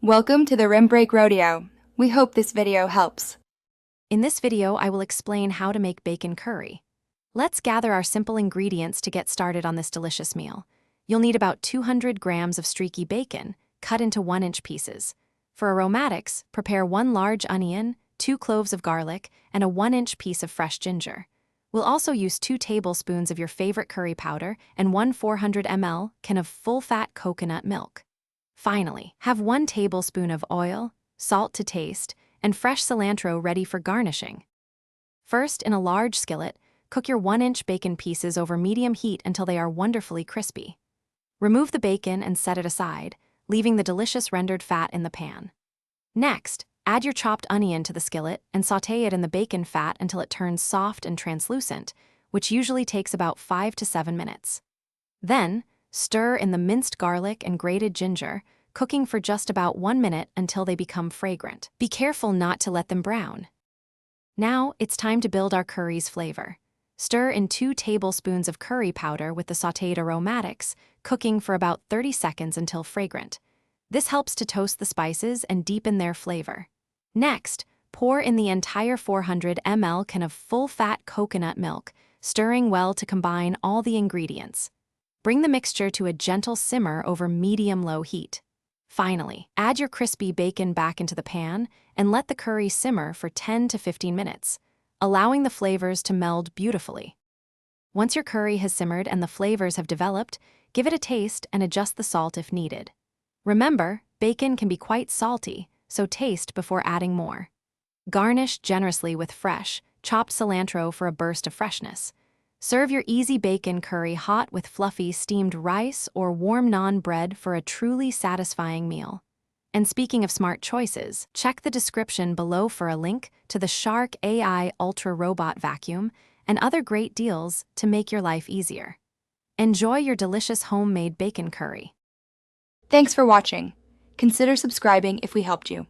Welcome to the Rim Break Rodeo. We hope this video helps. In this video, I will explain how to make bacon curry. Let's gather our simple ingredients to get started on this delicious meal. You'll need about 200 grams of streaky bacon, cut into 1-inch pieces. For aromatics, prepare 1 large onion, 2 cloves of garlic, and a 1-inch piece of fresh ginger. We'll also use 2 tablespoons of your favorite curry powder and 1 400 ml can of full-fat coconut milk. Finally, have 1 tablespoon of oil, salt to taste, and fresh cilantro ready for garnishing. First, in a large skillet, cook your 1-inch bacon pieces over medium heat until they are wonderfully crispy. Remove the bacon and set it aside, leaving the delicious rendered fat in the pan. Next, add your chopped onion to the skillet and sauté it in the bacon fat until it turns soft and translucent, which usually takes about 5 to 7 minutes. Then, stir in the minced garlic and grated ginger, cooking for just about 1 minute until they become fragrant. Be careful not to let them brown. Now, it's time to build our curry's flavor. Stir in 2 tablespoons of curry powder with the sautéed aromatics, cooking for about 30 seconds until fragrant. This helps to toast the spices and deepen their flavor. Next, pour in the entire 400 ml can of full-fat coconut milk, stirring well to combine all the ingredients. Bring the mixture to a gentle simmer over medium-low heat. Finally, add your crispy bacon back into the pan and let the curry simmer for 10 to 15 minutes, allowing the flavors to meld beautifully. Once your curry has simmered and the flavors have developed, give it a taste and adjust the salt if needed. Remember, bacon can be quite salty, so taste before adding more. Garnish generously with fresh, chopped cilantro for a burst of freshness. Serve your easy bacon curry hot with fluffy steamed rice or warm naan bread for a truly satisfying meal. And speaking of smart choices, check the description below for a link to the Shark AI Ultra Robot Vacuum and other great deals to make your life easier. Enjoy your delicious homemade bacon curry. Thanks for watching. Consider subscribing if we helped you.